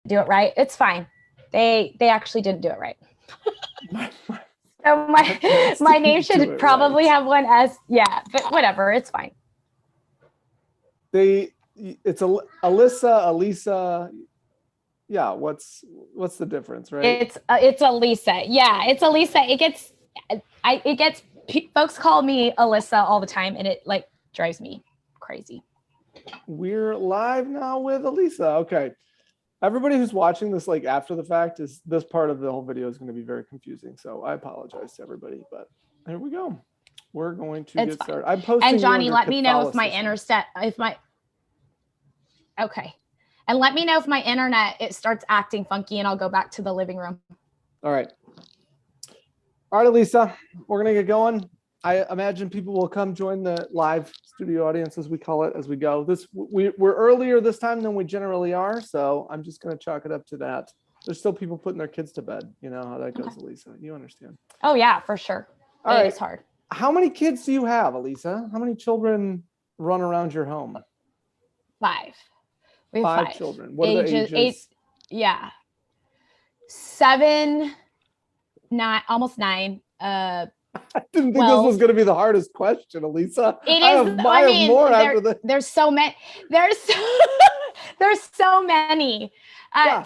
do it right. It's fine. They actually didn't do it right. So my name should probably have one S. Yeah, but whatever, it's fine. It's Alissa. Yeah, what's the difference, right? It's Alissa. Yeah, it's Alissa. It gets folks call me Alissa all the time, and it like drives me crazy. We're live now with Alissa. Okay. Everybody who's watching this like after the fact, is this part of the whole video is going to be very confusing. So I apologize to everybody, but here we go. We're going to get started. I'm posting. And Johnny, let me know if my okay. And let me know if my internet, it starts acting funky and I'll go back to the living room. All right. All right, Alissa, we're going to get going. I imagine people will come join the live studio audience, as we call it, as we go. We're earlier this time than we generally are, so I'm just going to chalk it up to that. There's still people putting their kids to bed. You know how that goes, Alissa. You understand. Oh, yeah, for sure. All right. It's hard. How many kids do you have, Alissa? How many children run around your home? 5. We have 5 children. What are the ages? 8, yeah. 7, 9, almost 9. I didn't think this was going to be the hardest question, Alissa. It is. I mean, after this. There's so many. There's so many.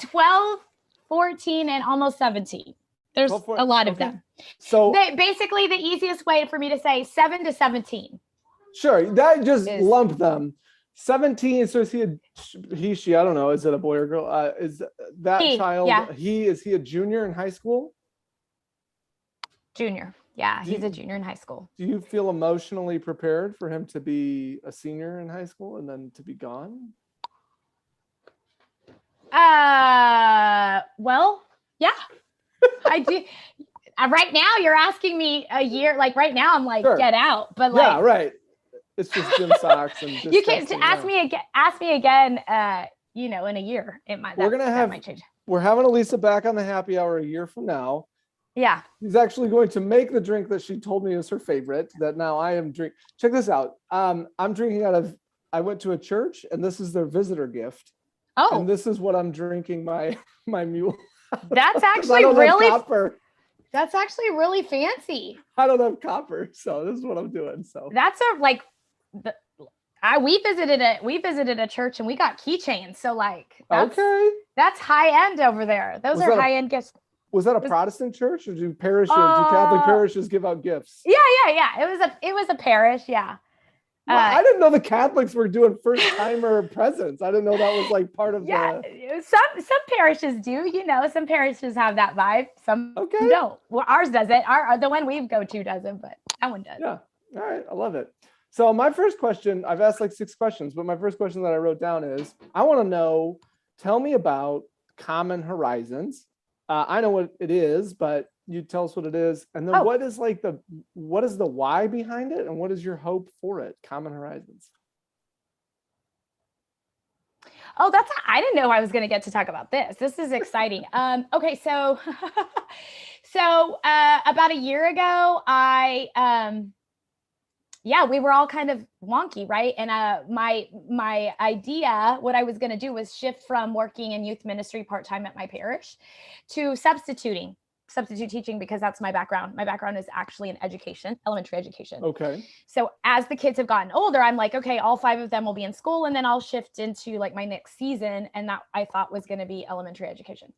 12, 14, and almost 17. There's a lot of them. So basically, the easiest way for me to say 7 to 17. Sure, that just lump them. 17. So is he, she? I don't know. Is it a boy or girl? Is that child? Yeah. Is he a junior in high school? Junior. Yeah, he's a junior in high school. Do you feel emotionally prepared for him to be a senior in high school and then to be gone? Well, yeah, I do. Right now, you're asking me a year. Like right now, I'm like, get out. But like, yeah, right. It's just gym socks and just you can't ask me again. Ask me again. You know, in a year, it might. That might change. We're having Alissa back on the happy hour a year from now. Yeah. He's actually going to make the drink that she told me is her favorite, that now I am drinking. Check this out. I'm drinking I went to a church and this is their visitor gift. Oh. And this is what I'm drinking my mule. That's actually that's actually really fancy. I don't have copper, so this is what I'm doing. So that's we visited a church and we got keychains. So like that's high end over there. Those are high end gifts. Was that a Protestant church, or do Catholic parishes give out gifts? Yeah. It was a parish, yeah. Well, I didn't know the Catholics were doing first timer presents. I didn't know that was like part of some parishes do, you know, some parishes have that vibe. Some don't. Well, ours doesn't. The one we go to doesn't, but that one does. Yeah. All right. I love it. So my first question, I've asked like 6 questions, but my first question that I wrote down is, I want to know, tell me about Common Horizons. I know what it is, but you tell us what it is. And then what is the why behind it? And what is your hope for it? Common Horizons. Oh, I didn't know I was going to get to talk about this. This is exciting. Okay. So about a year ago, we were all kind of wonky, right? And my idea, what I was going to do was shift from working in youth ministry part-time at my parish to substitute teaching, because that's my background. My background is actually in education, elementary education. Okay. So as the kids have gotten older, I'm like, okay, all 5 of them will be in school, and then I'll shift into like my next season. And that I thought was going to be elementary education.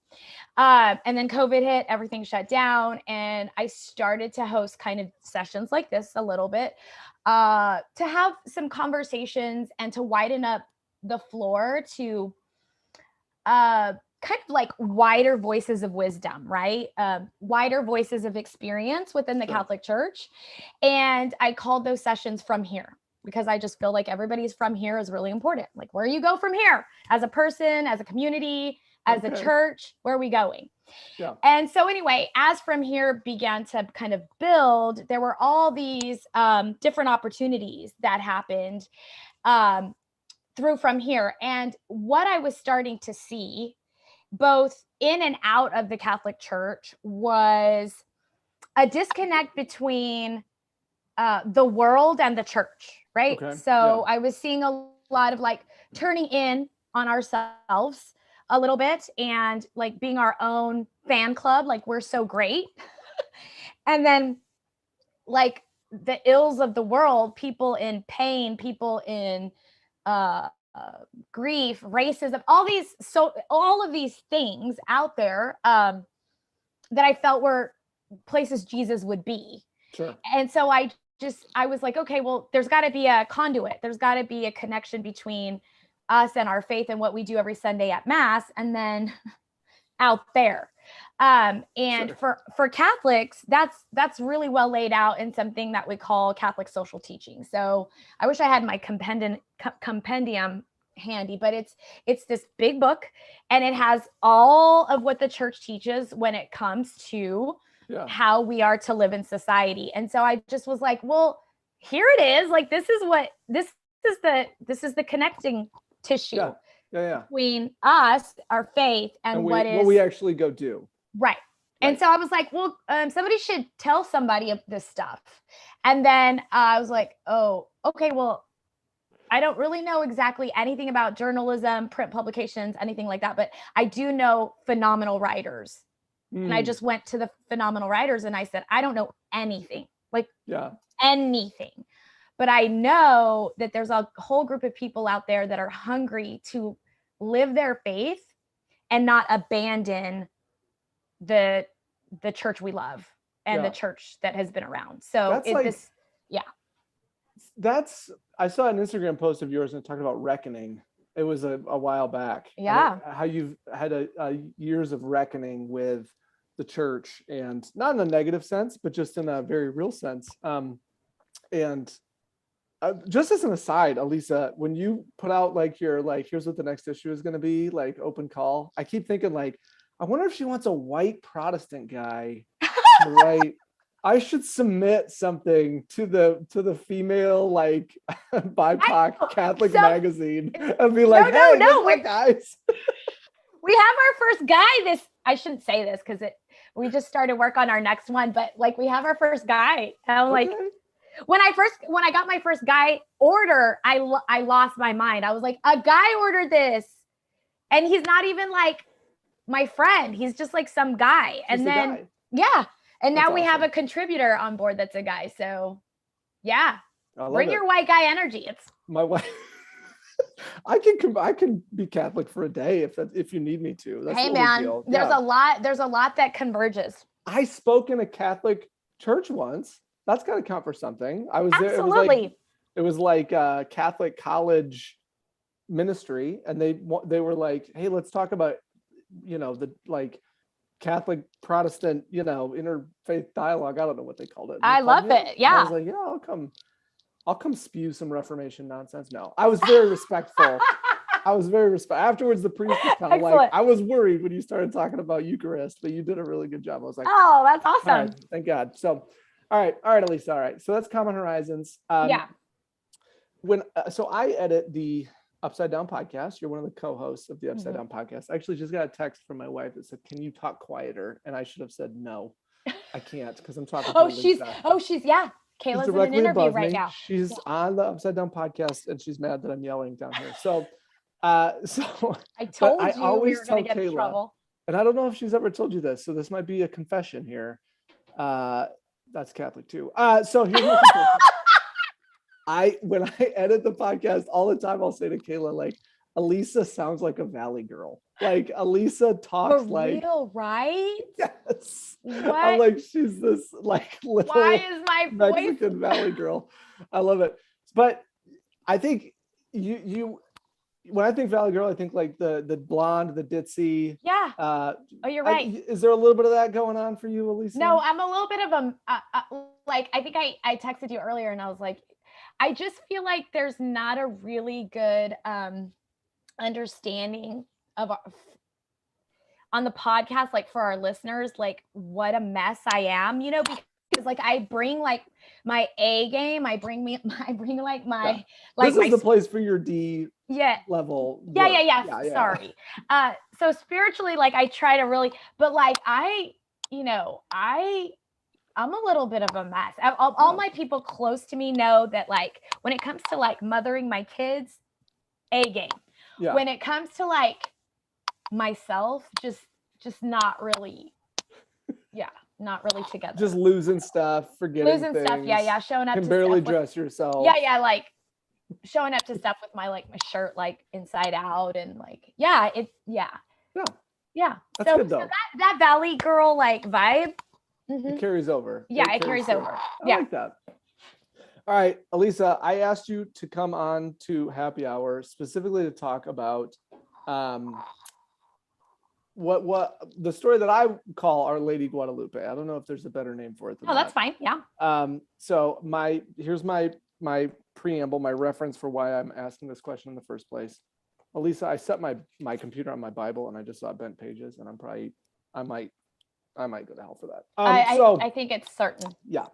And then COVID hit, everything shut down. And I started to host kind of sessions like this a little bit, to have some conversations and to widen up the floor to kind of like wider voices of wisdom, right? Wider voices of experience within the Catholic Church. And I called those sessions From Here, because I just feel like everybody's from here is really important. Like, where you go from here as a person, as a community, as a church, where are we going? Yeah. And so anyway, as From Here began to kind of build, there were all these different opportunities that happened through From Here. And what I was starting to see, both in and out of the Catholic Church, was a disconnect between the world and the church, right? Okay. So I was seeing a lot of like turning in on ourselves, a little bit and like being our own fan club, like we're so great. And then like the ills of the world, people in pain, people in uh, grief, racism, all of these things out there that I felt were places Jesus would be. Sure. And so I was like, okay, well, there's got to be a conduit. There's got to be a connection between us and our faith and what we do every Sunday at Mass, and then out there. And Sure. for Catholics, that's really well laid out in something that we call Catholic social teaching. So I wish I had my compendium handy, but it's this big book, and it has all of what the church teaches when it comes to how we are to live in society. And so I just was like, well, here it is. Like, this is the connecting tissue between us, our faith, and what we actually go do. Right. And so I was like, well, somebody should tell somebody of this stuff. And then I was like, oh, okay, well, I don't really know exactly anything about journalism, print publications, anything like that, but I do know phenomenal writers. And I just went to the phenomenal writers and I said, I don't know anything, anything, but I know that there's a whole group of people out there that are hungry to live their faith and not abandon the church we love and the church that has been around. So I saw an Instagram post of yours and it talked about reckoning. It was a while back. Yeah. How you've had a years of reckoning with the church, and not in a negative sense, but just in a very real sense. Just as an aside, Alissa, when you put out like your, like, here's what the next issue is going to be, like open call, I keep thinking like, I wonder if she wants a white Protestant guy to write. I should submit something to the female, like BIPOC Catholic magazine and be like, hey, guys. We have our first guy I shouldn't say this because we just started work on our next one, but like we have our first guy. And I'm like, when I got my first guy order, I lost my mind. I was like, a guy ordered this and he's not even like my friend. He's just like some guy. And then, and now we have a contributor on board that's a guy. So bring your white guy energy. It's my wife. I can be Catholic for a day if you need me to. That's man, there's a lot that converges. I spoke in a Catholic church once. That's got to count for something. I was Absolutely. there. It was like a Catholic college ministry, and they were like, hey, let's talk about the like Catholic Protestant interfaith dialogue. I don't know what they called it. I love it. Yeah. I was like, I'll come spew some Reformation nonsense. No, I was very respectful. Afterwards, the priest was kind of like, I was worried when you started talking about Eucharist, but you did a really good job. I was like, oh, that's awesome. All right, thank God. So, all right, Alissa. All right. So that's Common Horizons. So I edit the Upside Down podcast. You're one of the co-hosts of the Upside Down podcast. I actually just got a text from my wife that said, can you talk quieter? And I should have said, no, I can't, because I'm talking. Kayla's in an interview right now. She's on the Upside Down podcast, and she's mad that I'm yelling down here. So, I told you we were going to get in trouble. And I don't know if she's ever told you this, so this might be a confession here. That's Catholic too. So here's my confession. When I edit the podcast all the time, I'll say to Kayla, like, Alissa sounds like a Valley girl. Like Alissa talks like real, right? Yes. What? I'm like, she's this like little Why is my Mexican Valley girl. I love it. But I think you when I think Valley girl, I think like the blonde, the ditzy. Yeah. Oh, you're right. Is there a little bit of that going on for you, Alissa? No, I'm a little bit of like, I think I texted you earlier and I was like, I just feel like there's not a really good understanding of on the podcast, like for our listeners, like what a mess I am, because like I bring like my A game, I bring like my this is the place for your D level work. Yeah. Sorry. So spiritually, like I try to really, but like I'm a little bit of a mess. All my people close to me know that, like, when it comes to like mothering my kids, A game. Yeah. When it comes to like myself, just not really, not really together. Just losing stuff, forgetting Losing things. stuff. Yeah. Showing up Can to barely stuff with, dress yourself. yeah. Like showing up to stuff with my shirt like inside out and like, yeah. That's good though. So that Valley girl like vibe. It carries over. Yeah, it carries over. I like that. All right, Alissa, I asked you to come on to Happy Hour specifically to talk about what the story that I call Our Lady Guadalupe. I don't know if there's a better name for it than that. That's fine. Yeah. So here's my preamble, my reference for why I'm asking this question in the first place. Alissa, I set my computer on my Bible and I just saw bent pages, and I might go to hell for that. I think it's certain. Yeah.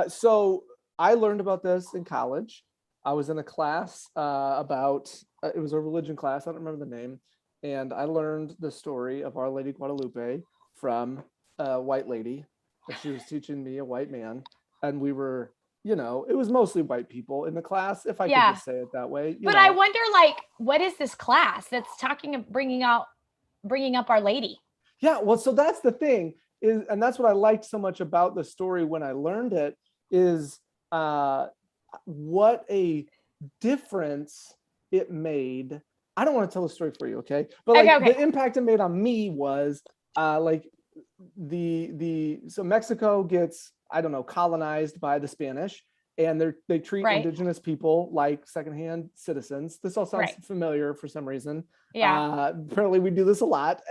So I learned about this in college. I was in a class about, it was a religion class. I don't remember the name. And I learned the story of Our Lady Guadalupe from a white lady. She was teaching me, a white man. And we were, it was mostly white people in the class, if I could just say it that way. But I wonder, what is this class that's bringing up Our Lady? Yeah, well, so that's the thing and that's what I liked so much about the story when I learned it is what a difference it made. I don't want to tell the story for you, okay? But the impact it made on me was so Mexico gets, colonized by the Spanish, and they treat indigenous people like secondhand citizens. This all sounds familiar for some reason. Yeah. Apparently we do this a lot.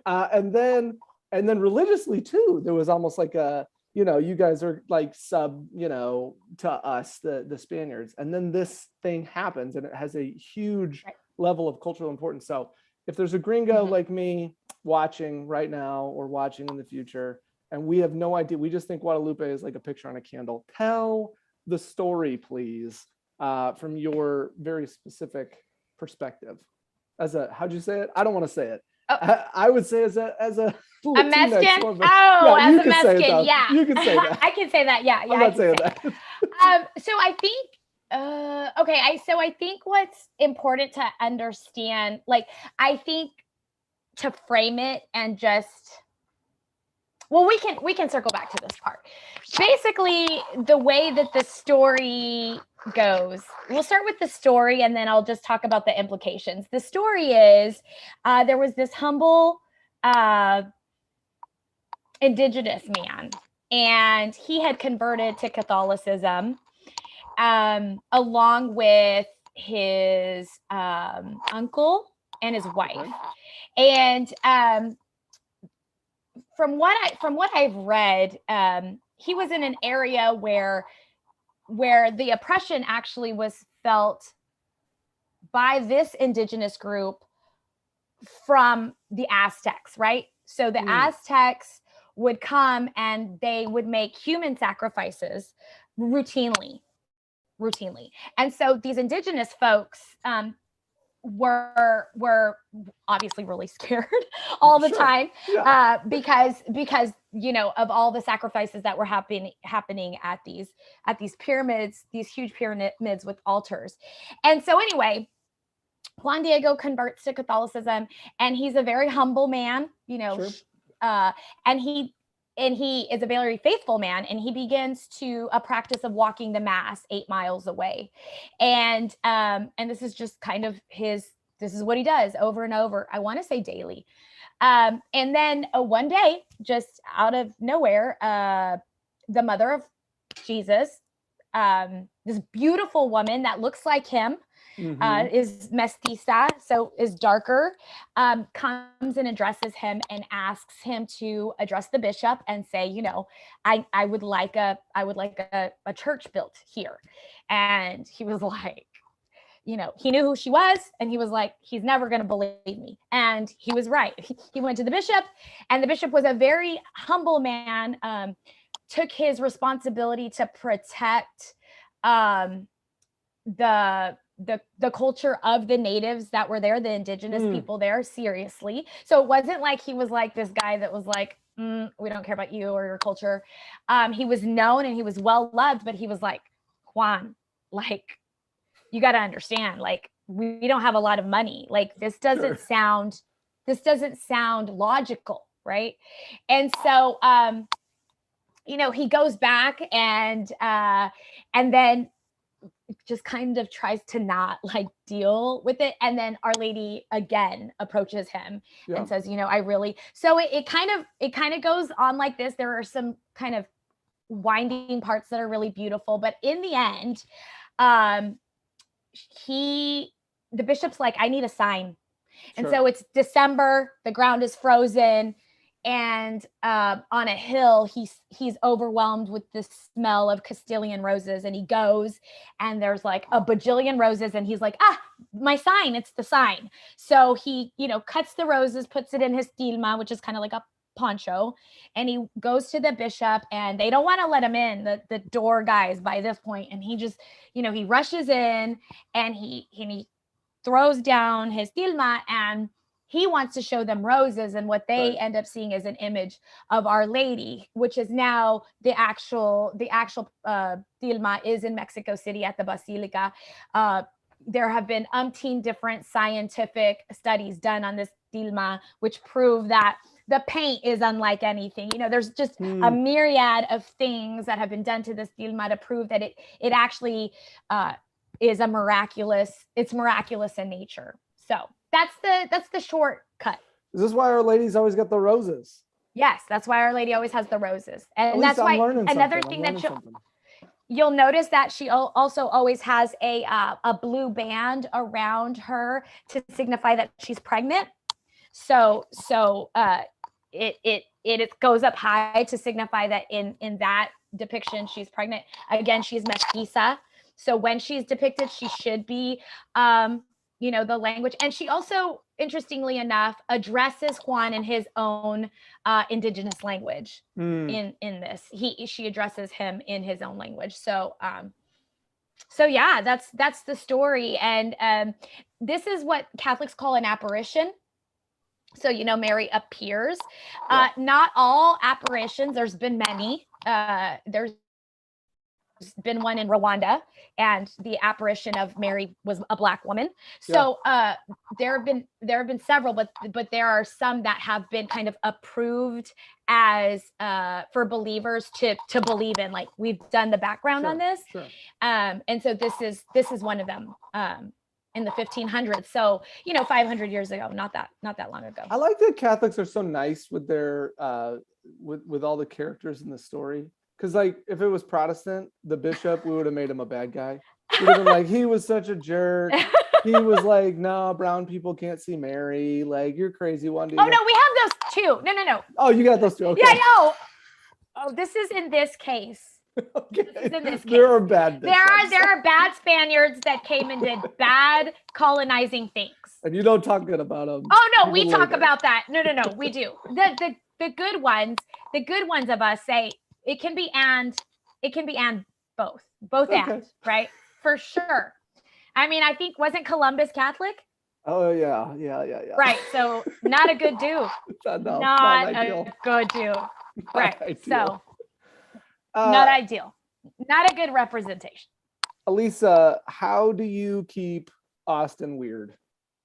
and then religiously too, there was almost like a, you guys are like sub, to us, the Spaniards. And then this thing happens and it has a huge level of cultural importance. So if there's a gringo like me watching right now or watching in the future, and we have no idea, we just think Guadalupe is like a picture on a candle. Tell the story, please, from your very specific perspective. How'd you say it? I don't want to say it. Oh. I would say as a Mexican. As a Mexican. Yeah, you can say that. I can say that. Yeah. I'm not saying that. So I think. So I think what's important to understand, I think to frame it and just. Well, we can circle back to this part. Basically, the way that the story goes, we'll start with the story and then I'll just talk about the implications. The story is there was this humble indigenous man, and he had converted to Catholicism along with his uncle and his wife. And from what I've read, he was in an area where the oppression actually was felt by this indigenous group from the Aztecs, right? So the Aztecs would come and they would make human sacrifices routinely. And so these indigenous folks were obviously really scared all the time because of all the sacrifices that were happening at these pyramids, these huge pyramids with altars. And so anyway, Juan Diego converts to Catholicism, and he's a very humble man, and he is a very faithful man, and he begins to a practice of walking the mass 8 miles away. And this is just kind of this is what he does over and over. I want to say daily. And then one day, just out of nowhere, the mother of Jesus, this beautiful woman that looks like him, is mestiza, so is darker, comes and addresses him and asks him to address the bishop and say, I would like a church built here. And he was like, he knew who she was, and he was like, he's never going to believe me. And he was right. He went to the bishop, and the bishop was a very humble man, took his responsibility to protect the culture of the natives that were there, the indigenous people there, seriously. So it wasn't like he was like this guy that was like, we don't care about you or your culture. He was known and he was well loved, but he was like, Juan, you got to understand, we don't have a lot of money. Like this doesn't sound logical, right? And so he goes back and then just kind of tries to not like deal with it. And then Our Lady again approaches him and says, I really, so it kind of goes on like this. There are some kind of winding parts that are really beautiful, but in the end, the bishop's like, I need a sign. And so it's December, the ground is frozen, and on a hill, he's overwhelmed with the smell of Castilian roses, and he goes, and there's like a bajillion roses, and he's like, my sign, it's the sign. So he, cuts the roses, puts it in his tilma, which is kind of like a poncho, and he goes to the bishop, and they don't want to let him in, the door guys by this point, and he just, he rushes in, and he throws down his tilma, and he wants to show them roses, and what they end up seeing is an image of Our Lady, which is now the actual tilma is in Mexico City at the Basilica. There have been umpteen different scientific studies done on this tilma, which prove that the paint is unlike anything. There's just a myriad of things that have been done to this tilma to prove that it actually is it's miraculous in nature. So that's the shortcut. Is this why Our Lady's always got the roses? Yes, that's why Our Lady always has the roses. And that's why another thing that you'll notice that she also always has a blue band around her to signify that she's pregnant. So it goes up high to signify that in that depiction she's pregnant. Again, she's mestiza. So when she's depicted, she should be the language. And she also, interestingly enough, addresses Juan in his own indigenous language in this. She addresses him in his own language. So yeah, that's the story. And this is what Catholics call an apparition. So, Mary appears. Not all apparitions. There's been many. There's been one in Rwanda, and the apparition of Mary was a Black woman. So there have been several, but there are some that have been kind of approved as for believers to believe in. Like, we've done the background on this, and so this is one of them. In the 1500s, so 500 years ago, not that long ago. I like that Catholics are so nice with their with all the characters in the story. Because, like, if it was Protestant, the bishop, we would have made him a bad guy. We'd have been like, he was such a jerk. He was like, no, brown people can't see Mary. Like, you're crazy one day. Oh, no, we have those too. No. Oh, you got those too. Okay. Yeah, no. Oh, this is in this case. Okay. This is in this case. There are bad bishops. There are bad Spaniards that came and did bad colonizing things. And you don't talk good about them. Oh, no, we talk about that. No, we do. The good ones of us say, it can be both okay. And, right? For sure. I mean, I think, wasn't Columbus Catholic? Oh yeah. Right. So not a good do. not a good do. Right. So not ideal. Not a good representation. Alissa, how do you keep Austin weird?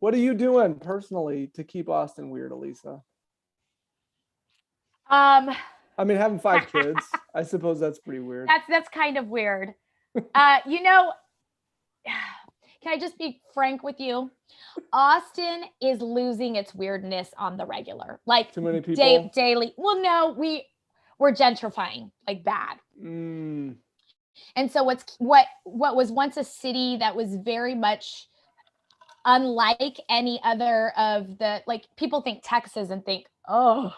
What are you doing personally to keep Austin weird, Alissa? I mean, having 5 kids, I suppose that's pretty weird. That's kind of weird. Can I just be frank with you? Austin is losing its weirdness on the regular. Like, too many people daily. Well, no, we're gentrifying like bad. And so what was once a city that was very much unlike any other of the, like, people think Texas and think, oh,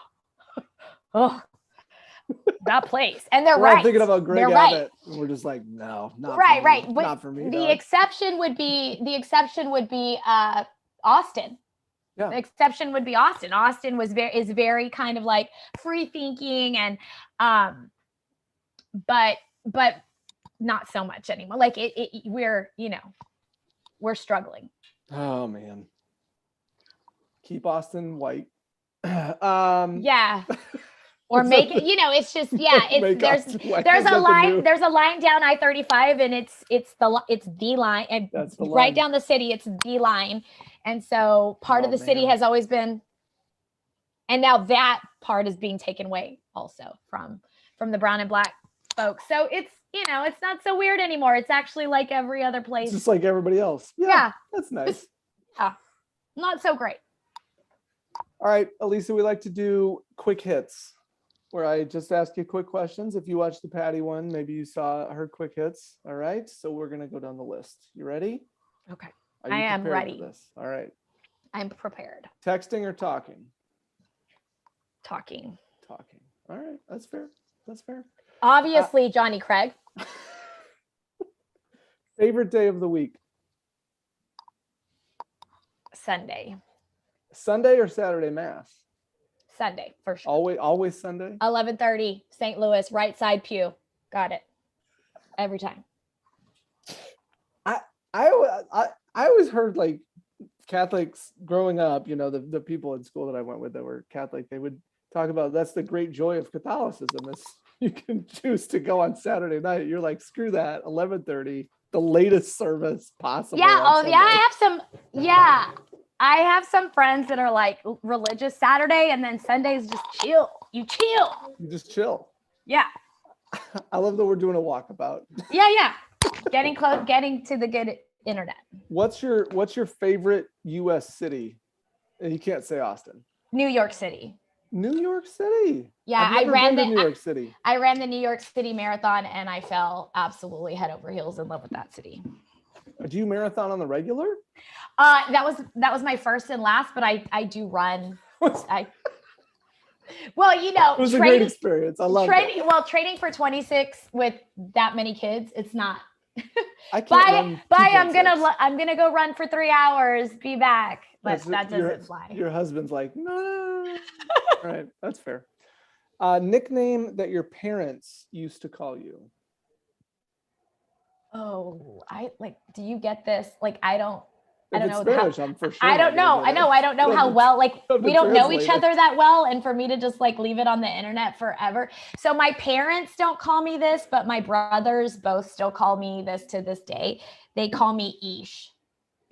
that place, and they're right. Thinking about Greg Abbott, right. And we're just like, no, not right, right. But not for me. The exception would be Austin. Yeah. The exception would be Austin. Austin is very kind of like free thinking, and but not so much anymore. Like we're struggling. Oh man, keep Austin white. Yeah. Or make it, it's just, yeah, there's a line down I-35 and it's the line, and That's the right line. down the city, it's the line. And so part of the city has always been, and now that part is being taken away also from the brown and black folks. So it's, it's not so weird anymore. It's actually like every other place. It's just like everybody else. Yeah. That's nice. Yeah. Not so great. All right, Alissa, we like to do quick hits, where I just ask you quick questions. If you watched the Patty one, maybe you saw her quick hits. All right, so we're going to go down the list. You ready? Okay. Are you I am ready. For this? All right. I'm prepared. Texting or talking? Talking. Talking. All right, that's fair. That's fair. Obviously, Johnny Craig. Favorite day of the week? Sunday. Sunday or Saturday Mass? Sunday, for sure. Always Sunday? 11:30, St. Louis, right side pew. Got it. Every time. I always heard like Catholics growing up, the people in school that I went with that were Catholic, they would talk about that's the great joy of Catholicism is you can choose to go on Saturday night. You're like, screw that, 11:30, the latest service possible. Yeah, I have some friends that are like religious Saturday, and then Sundays just chill. You chill. You just chill. Yeah. I love that we're doing a walkabout. Yeah. Getting close, getting to the good internet. What's your favorite U.S. city? And you can't say Austin. New York City. New York City. Yeah, I ran the New York City. I ran the New York City Marathon, and I fell absolutely head over heels in love with that city. Do you marathon on the regular? That was my first and last, but I do run. It was a great experience. I love it. Well, training for 26 with that many kids, it's not. I can't bye. I'm gonna go run for 3 hours. Be back, but that doesn't fly. Your husband's like, no. All right, that's fair. Nickname that your parents used to call you. Oh, do you get this? I don't know. Spanish, I'm for sure. I don't know. I don't know how well, we don't know each other that well. And for me to just leave it on the internet forever. So my parents don't call me this, but my brothers both still call me this to this day. They call me Ish.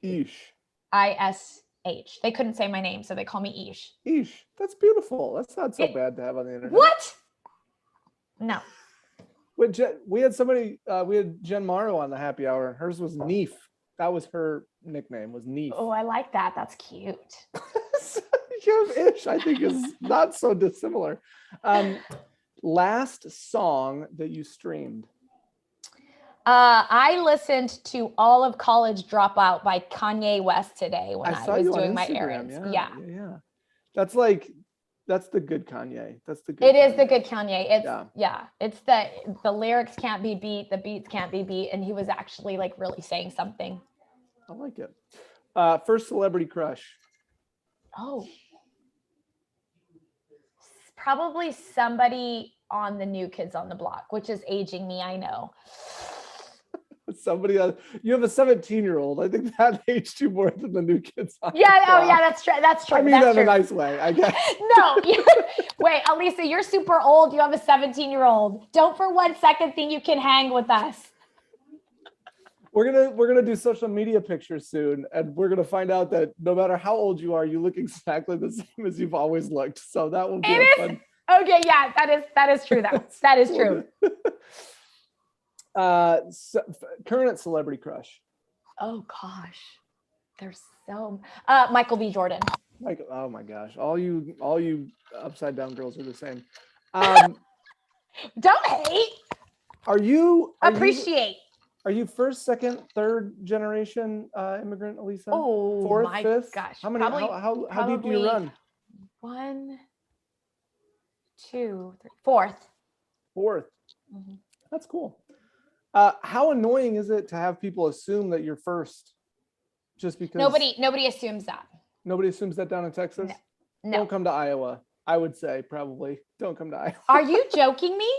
Ish. I-S-H. They couldn't say my name, so they call me Ish. Ish. That's beautiful. That's not so bad to have on the internet. What? No. We had somebody, we had Jen Morrow on the happy hour. Hers was Neef. That was her nickname, was Neef. Oh, I like that. That's cute. Ish, I think, is not so dissimilar. Last song that you streamed? I listened to all of College Dropout by Kanye West today when I was doing my errands. Yeah. That's the good Kanye. It is the good Kanye. It's the lyrics can't be beat, the beats can't be beat, and he was actually really saying something. I like it. First celebrity crush. Oh, probably somebody on the New Kids on the Block, which is aging me, I know. Somebody else. You have a 17-year-old. I think that aged you more than the New Kids on the Block. That's true. That's true. I mean that in a nice way, I guess. No, wait, Alissa, you're super old. You have a 17-year-old. Don't for 1 second think you can hang with us. We're gonna do social media pictures soon, and we're gonna find out that no matter how old you are, you look exactly the same as you've always looked. So that will be fun. Okay, yeah, that is true. That is true. Current celebrity crush. Oh gosh, there's so Michael B. Jordan. Oh my gosh, all you upside down girls are the same. Don't hate. Appreciate. Are you first, second, third generation immigrant, Alissa? Oh, fourth, my fifth? gosh. How many? How deep do you run? 1, 2, 3, fourth. Fourth. Mm-hmm. That's cool. How annoying is it to have people assume that you're first? Just because nobody assumes that. Nobody assumes that down in Texas? No. Don't come to Iowa. I would say probably don't come to Iowa. Are you joking me?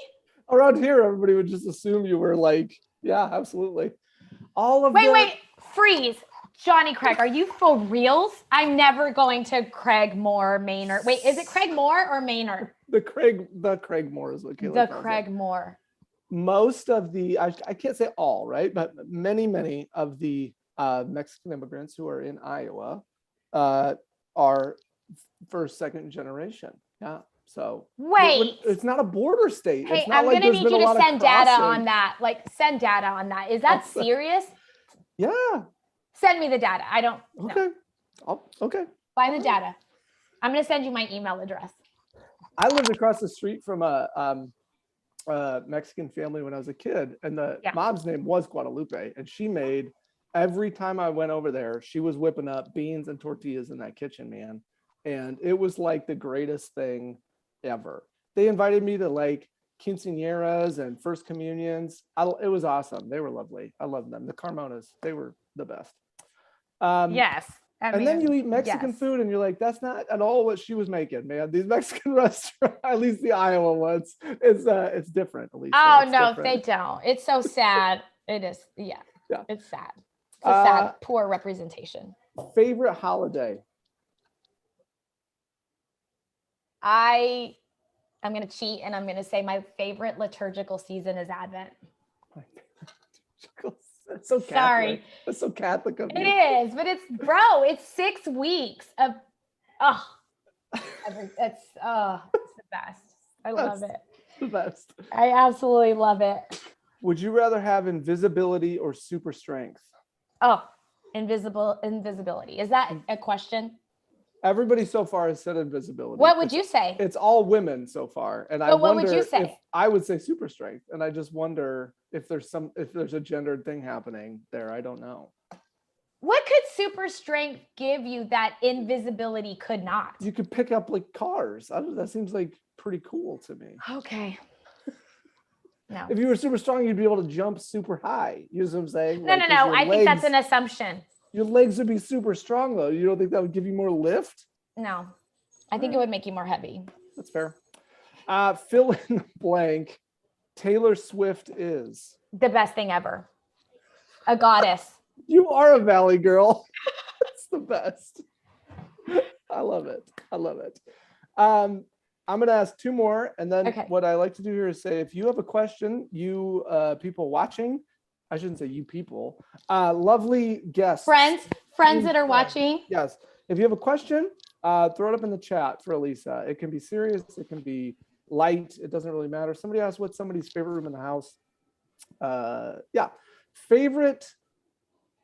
Around here, everybody would just assume you were yeah, absolutely. Wait, freeze. Johnny Craig, are you for reals? I'm never going to Craig Moore Maynard. Wait, is it Craig Moore or Maynard? The Craig Moore is what Kayla The calls it. Craig Moore. Most of the, I can't say all, right? But many of the Mexican immigrants who are in Iowa are first, second generation. Yeah. So Wait. it's not a border state. Hey, It's not I'm like gonna there's need been you a to lot send of data crossing. on that. Like, send data on that. Is that serious? Yeah. Send me the data. I don't know. Okay. Okay. Find the data. I'm gonna send you my email address. I lived across the street from a Mexican family when I was a kid, and the mom's name was Guadalupe, and she made, every time I went over there, she was whipping up beans and tortillas in that kitchen, man. And it was like the greatest thing ever. They invited me to like quinceañeras and first communions. It was awesome. They were lovely. I loved them. The Carmonas, they were the best. Yes. And then you eat Mexican food and you're like, that's not at all what she was making, man. These Mexican restaurants, at least the Iowa ones, it's different, Alissa. Oh, it's no, different. they don't. It's so sad. It is. Yeah. It's sad. It's a sad, poor representation. Favorite holiday? I'm going to cheat and I'm going to say my favorite liturgical season is Advent. That's so Catholic. Sorry. That's so Catholic of you. It is, but it's 6 weeks of, it's the best. I love it. The best. I absolutely love it. Would you rather have invisibility or super strength? Oh, invisibility. Is that a question? Everybody so far has said invisibility. What would you say? It's all women so far. And I what wonder would you say? if I would say super strength. And I just wonder if there's a gendered thing happening there. I don't know. What could super strength give you that invisibility could not? You could pick up like cars. That seems like pretty cool to me. Okay. No. If you were super strong, you'd be able to jump super high. You know what I'm saying? No. I think that's an assumption. Your legs would be super strong, though. You don't think that would give you more lift? No. I think it would make you more heavy. That's fair. Fill in the blank. Taylor Swift is the best thing ever. A goddess. You are a Valley girl. It's the best. I love it. I'm going to ask two more. And then what I like to do here is say, if you have a question, you people watching, I shouldn't say you people, lovely guests. Friends that are watching. Yes. If you have a question, throw it up in the chat for Alissa. It can be serious. It can be light. It doesn't really matter. Somebody asked what's somebody's favorite room in the house. Favorite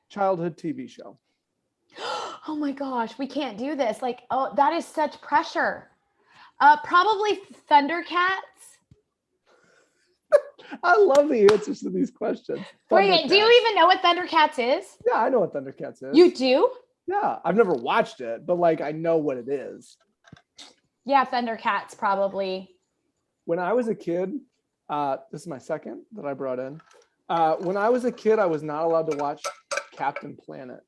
childhood TV show. Oh my gosh, we can't do this. Like, that is such pressure. Probably Thundercats. I love the answers to these questions. Wait, do you even know what Thundercats is? Yeah, I know what Thundercats is. You do? Yeah, I've never watched it, but like I know what it is. Yeah, Thundercats probably. When I was a kid, this is my second that I brought in. When I was a kid, I was not allowed to watch Captain Planet.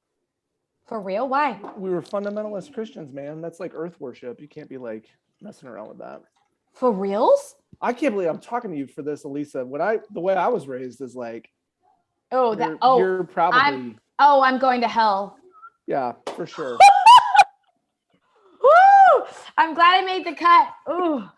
For real? Why? We were fundamentalist Christians, man. That's like earth worship. You can't be like messing around with that. For reals? I can't believe I'm talking to you for this, Alissa. The way I was raised is like, you're probably. I'm going to hell. Yeah, for sure. Woo! I'm glad I made the cut. Ooh.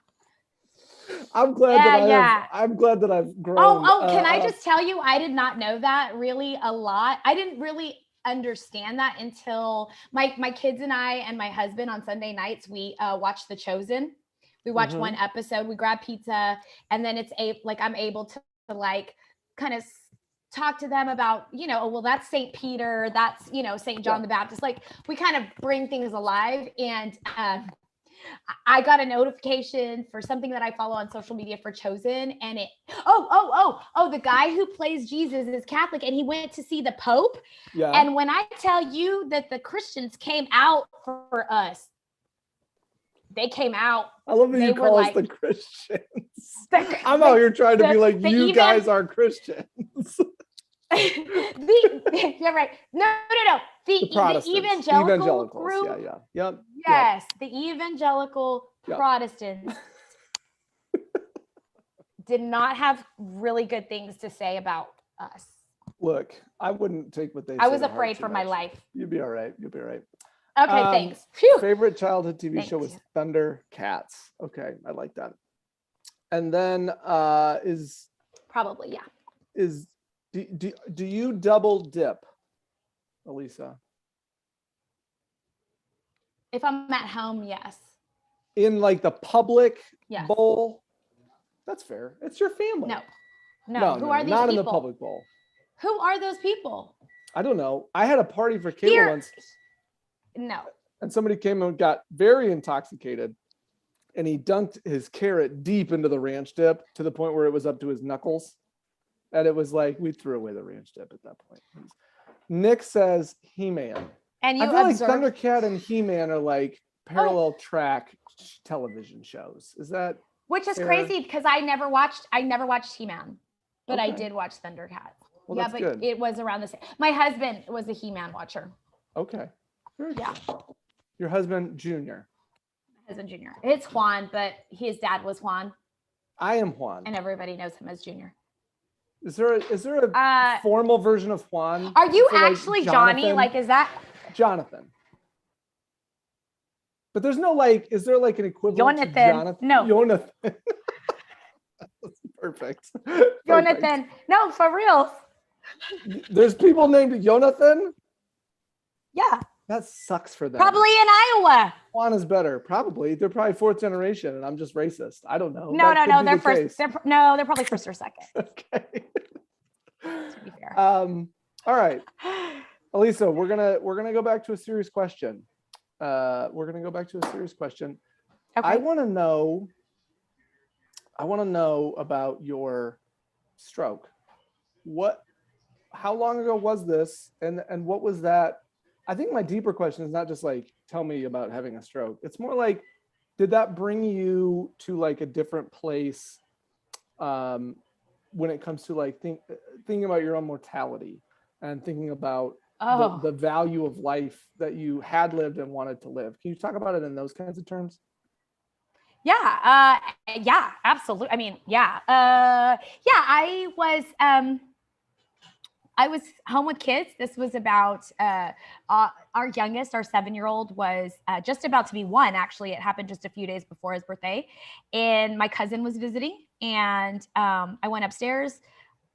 I'm glad that I've grown. Can I just tell you, I did not know that really a lot. I didn't really understand that until my kids and I and my husband on Sunday nights, we watch The Chosen. We watch one episode, we grab pizza, and then I'm able to like kind of talk to them about, that's St. Peter, that's, St. John the Baptist. Like we kind of bring things alive. And I got a notification for something that I follow on social media for Chosen. And the guy who plays Jesus is Catholic and he went to see the Pope. Yeah. And when I tell you that the Christians came out for us, they came out. I love that you call us the Christians. I'm out here trying to be like, you guys are Christians. You're right. No. The evangelical group. Yep. Yes, the evangelical Protestants did not have really good things to say about us. Look, I wouldn't take what they said. I was afraid for my life. You'll be all right. Okay, thanks. Phew. Favorite childhood TV Thanks. show was Thundercats. Okay, I like that. And then Probably, yeah. do you double dip, Alissa? If I'm at home, yes. In like the public Yes. bowl? That's fair. It's your family. No. Who are these not people? In the public bowl. Who are those people? I don't know. I had a party for Kayla Here. once. No. And somebody came and got very intoxicated, and he dunked his carrot deep into the ranch dip to the point where it was up to his knuckles. And it was like, we threw away the ranch dip at that point. Nick says He-Man. And you I feel observed... like Thundercat and He-Man are like parallel track television shows. Is that Which is fair? Crazy because I never watched He-Man, but I Okay. did watch Thundercat. Well, yeah, that's but good. it was around the same. My husband was a He-Man watcher. Okay. Very Yeah. good. Your husband, Junior. My husband, Junior. It's Juan, but his dad was Juan, I am Juan. and everybody knows him as Junior. Is there a formal version of Juan? Are you for, like, actually Johnny? Jonathan? Like, is that Jonathan? But there's no like, is there like an equivalent Jonathan? to Jonathan? No. Jonathan. That's perfect. Jonathan? Perfect. No, for real. There's people named Jonathan? Yeah, That sucks for them. probably in Iowa. Juan is better. Probably. They're probably fourth generation and I'm just racist. I don't know. No, That could be they're the first. case. They're probably first or second. Okay. To be fair. All right. Alissa, we're gonna go back to a serious question. I Okay. want to know about your stroke. How long ago was this? And what was that? I think my deeper question is not just like, tell me about having a stroke. It's more like, did that bring you to like a different place when it comes to like thinking about your own mortality and thinking about the value of life that you had lived and wanted to live? Can you talk about it in those kinds of terms? Yeah, absolutely. I mean, I was home with kids. This was about our youngest, our 7-year-old was just about to be 1. Actually, it happened just a few days before his birthday, and my cousin was visiting, and I went upstairs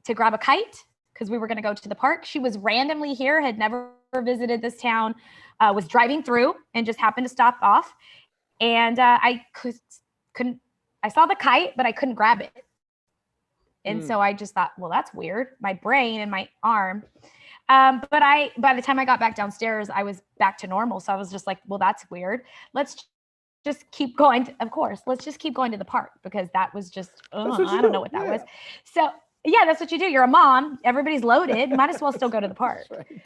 to grab a kite because we were going to go to the park. She was randomly here, had never visited this town, was driving through and just happened to stop off. And I couldn't, I saw the kite, but I couldn't grab it. And so I just thought, well, that's weird. My brain and my arm. But by the time I got back downstairs, I was back to normal. So I was just like, well, that's weird. Let's just keep going. Let's just keep going to the park because that was just, I don't know what that was. So yeah, that's what you do. You're a mom. Everybody's loaded. Might as well still go to the park. Right.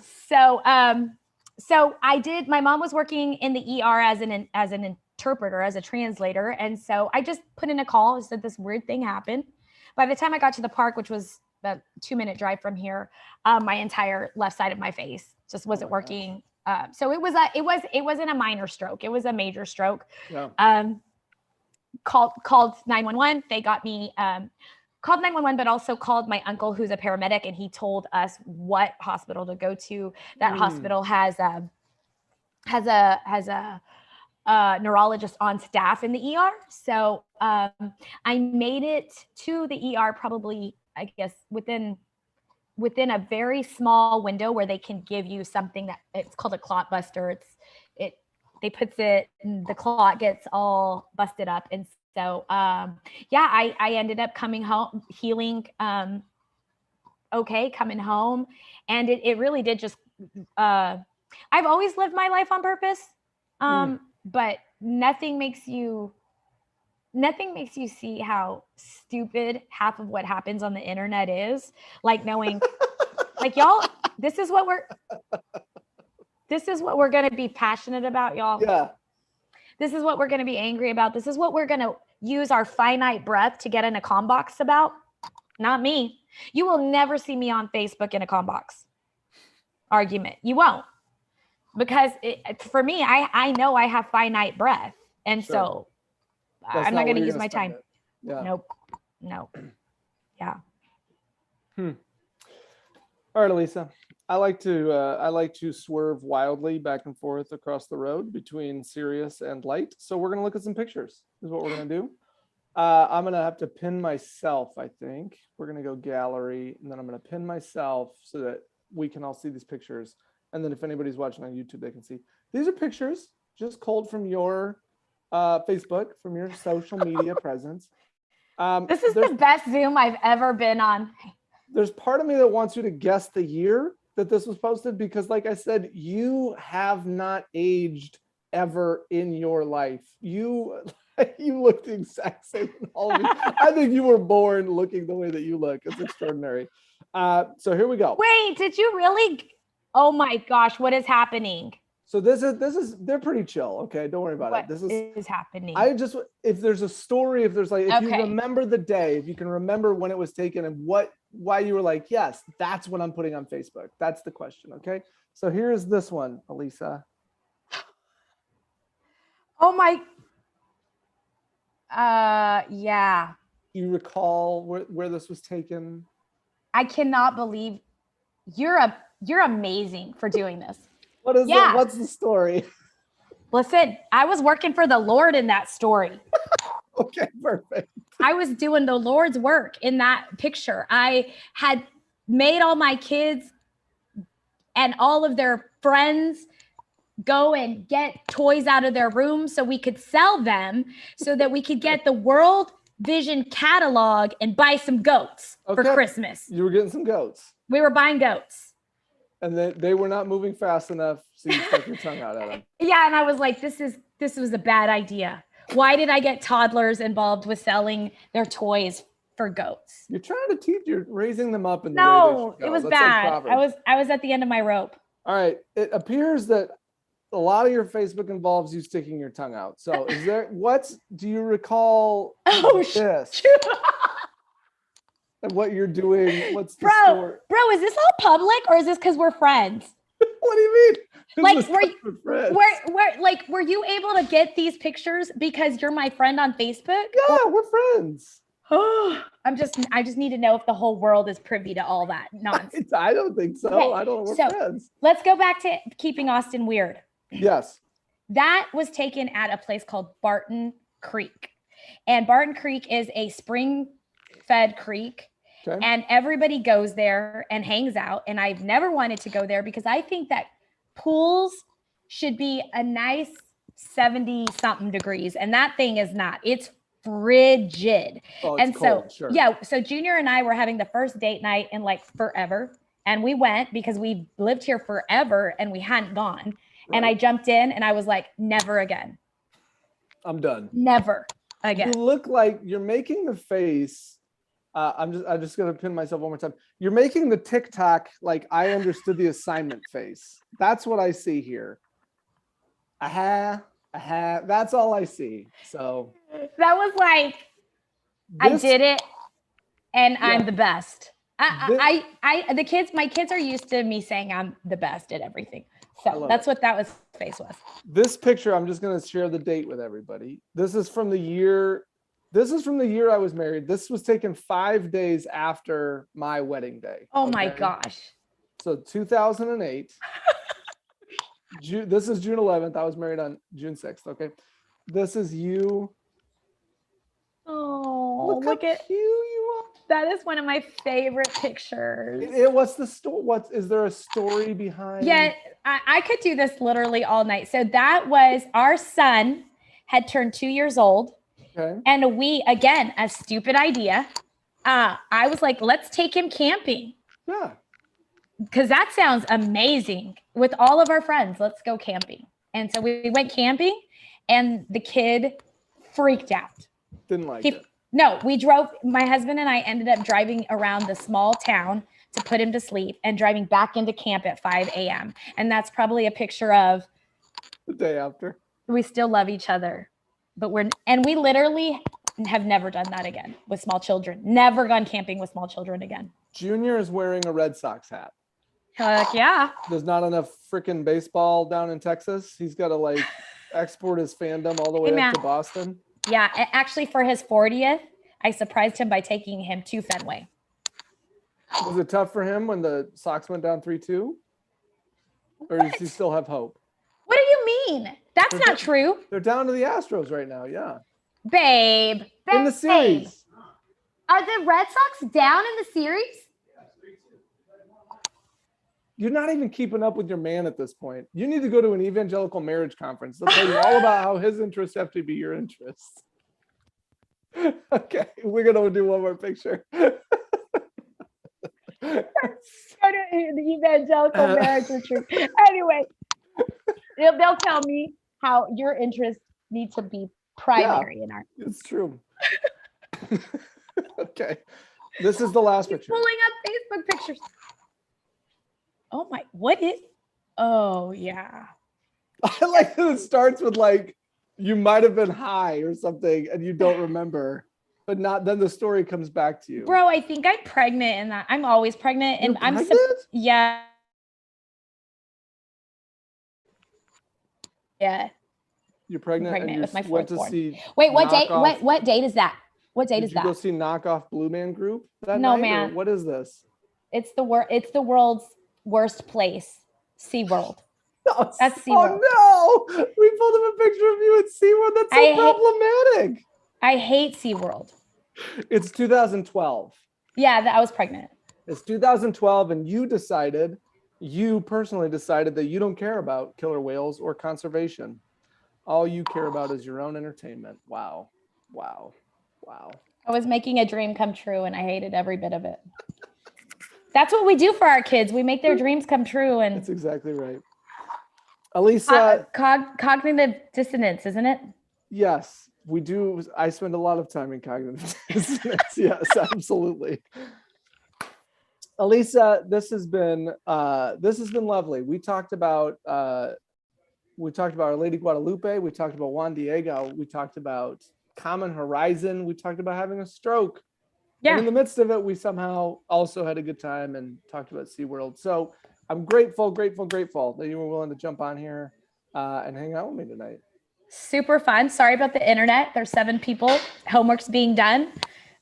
So I did, my mom was working in the ER as an interpreter, as a translator. And so I just put in a call and said this weird thing happened. By the time I got to the park, which was a 2-minute drive from here, my entire left side of my face just wasn't working. So it wasn't a minor stroke. It was a major stroke. Yeah. Called 911. They got me, called 911, but also called my uncle, who's a paramedic, and he told us what hospital to go to. That hospital has a neurologist on staff in the ER. So I made it to the ER probably, I guess, within a very small window where they can give you something that it's called a clot buster. They puts it, and the clot gets all busted up. And so, I ended up coming home, healing, okay, coming home. And it really did just, I've always lived my life on purpose. But nothing makes you see how stupid half of what happens on the internet is. Like knowing, like, y'all, this is what we're going to be passionate about, y'all. Yeah. This is what we're going to be angry about. This is what we're going to use our finite breath to get in a comm box about. Not me. You will never see me on Facebook in a comm box argument. You won't. Because for me, I know I have finite breath. And so I'm not going to use my time. Yeah. Nope. No. Yeah. All right, Alissa. I like to swerve wildly back and forth across the road between serious and light. So we're gonna look at some pictures. Is what we're gonna do. I'm gonna have to pin myself. I think we're gonna go gallery, and then I'm gonna pin myself so that we can all see these pictures. And then if anybody's watching on YouTube, they can see. These are pictures just culled from your Facebook, from your social media presence. This is the best Zoom I've ever been on. There's part of me that wants you to guess the year that this was posted because, like I said, you have not aged ever in your life. You look the exact same in all of you. I think you were born looking the way that you look. It's extraordinary. So here we go. Wait, did you really? Oh my gosh, what is happening? So this is they're pretty chill. Okay, don't worry about What it. This is happening? If there's a story, if you remember the day, if you can remember when it was taken and why you were like, yes, that's what I'm putting on Facebook. That's the question. Okay. So here's this one, Alissa. Oh my. Yeah. You recall where this was taken? I cannot believe you're amazing for doing this. What's the story? Listen, I was working for the Lord in that story. Okay, perfect. I was doing the Lord's work in that picture. I had made all my kids and all of their friends go and get toys out of their room so we could sell them so that we could get the World Vision catalog and buy some goats for Christmas. You were getting some goats. We were buying goats. And they were not moving fast enough, so you stuck your tongue out at them. Yeah, and I was like, this was a bad idea. Why did I get toddlers involved with selling their toys for goats? You're trying to teach. You're raising them up in the way they should go. It was That's bad. like I was at the end of my rope. All right. It appears that a lot of your Facebook involves you sticking your tongue out. So do you recall this? And what you're doing? What's the story? Bro, is this all public or is this because we're friends? What do you mean? Like, were you able to get these pictures because you're my friend on Facebook? Yeah, we're friends. I just need to know if the whole world is privy to all that nonsense. I don't think so. Okay. I don't know. We're friends. Let's go back to keeping Austin weird. Yes. That was taken at a place called Barton Creek. And Barton Creek is a spring-fed creek. Okay. And everybody goes there and hangs out. And I've never wanted to go there because I think that pools should be a nice 70-something degrees. And that thing is not. It's frigid. Oh, it's cold, sure. Yeah. So Junior and I were having the first date night in like forever. And we went because we lived here forever and we hadn't gone. Right. And I jumped in and I was like, never again. I'm done. Never again. You look like you're making the face. I'm just going to pin myself one more time. You're making the TikTok, like I understood the assignment face. That's what I see here. That's all I see. So that was like, I did it and yeah. I'm the best. My kids are used to me saying I'm the best at everything. So that's what that face was. This picture, I'm just going to share the date with everybody. This is from the year I was married. This was taken 5 days after my wedding day. Oh my gosh. So 2008. This is June 11th. I was married on June 6th. Okay. This is you. Oh, look at cute you are. That is one of my favorite pictures. What's the story? Is there a story behind? Yeah, I could do this literally all night. So that was our son had turned 2 years old. Okay. And we, again, a stupid idea. I was like, let's take him camping. Yeah. Because that sounds amazing. With all of our friends, let's go camping. And so we went camping and the kid freaked out. Didn't like it. No, my husband and I ended up driving around the small town to put him to sleep and driving back into camp at 5 a.m. And that's probably a picture of the day after. We still love each other. But we literally have never done that again with small children. Never gone camping with small children again. Junior is wearing a Red Sox hat. Heck yeah. There's not enough freaking baseball down in Texas. He's got to export his fandom all the way up to Boston. Yeah. Actually, for his 40th, I surprised him by taking him to Fenway. Was it tough for him when the Sox went down 3-2? Or does he still have hope? What do you mean? That's not true. They're down to the Astros right now. Yeah. Babe. In the series. Are the Red Sox down in the series? You're not even keeping up with your man at this point. You need to go to an evangelical marriage conference. They'll tell you all about how his interests have to be your interests. Okay, we're going to do one more picture. Go to the evangelical marriage retreat. Anyway, they'll tell me how your interests need to be primary in our. It's true. Okay, this is the last picture. Pulling up Facebook pictures. Oh my! What is? Oh yeah. I like that it starts with like you might have been high or something and you don't remember, but not. Then the story comes back to you. Bro, I think I'm pregnant, and I'm always pregnant, and You're pregnant? Yeah. Yeah. You're pregnant, and you with my went to fourthborn. see. Wait, what date? Knockoff- What date is that? What date Did is you that? go see Knockoff Blue Man Group that No, night? man. Or what is this? It's the world's worst place. SeaWorld. Oh, That's SeaWorld. Oh no! We pulled up a picture of you at SeaWorld. That's so problematic. I hate SeaWorld. It's 2012. Yeah, I was pregnant. It's 2012, and you personally decided that you don't care about killer whales or conservation. All you care about is your own entertainment. Wow. Wow. Wow. I was making a dream come true, and I hated every bit of it. That's what we do for our kids. We make their dreams come true. And that's exactly right. Alissa. Cognitive dissonance, isn't it? Yes, we do. I spend a lot of time in cognitive dissonance. Yes, absolutely. Alissa, this has been lovely. We talked about Our Lady Guadalupe. We talked about Juan Diego. We talked about Common Horizon. We talked about having a stroke. Yeah. And in the midst of it, we somehow also had a good time and talked about SeaWorld. So I'm grateful that you were willing to jump on here and hang out with me tonight. Super fun. Sorry about the internet. There's 7 people. Homework's being done.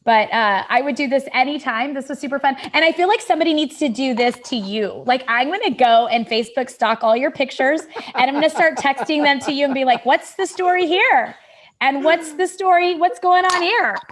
But I would do this anytime. This was super fun. And I feel like somebody needs to do this to you. Like, I'm going to go and Facebook stalk all your pictures, and I'm going to start texting them to you and be like, what's the story here? And what's the story? What's going on here?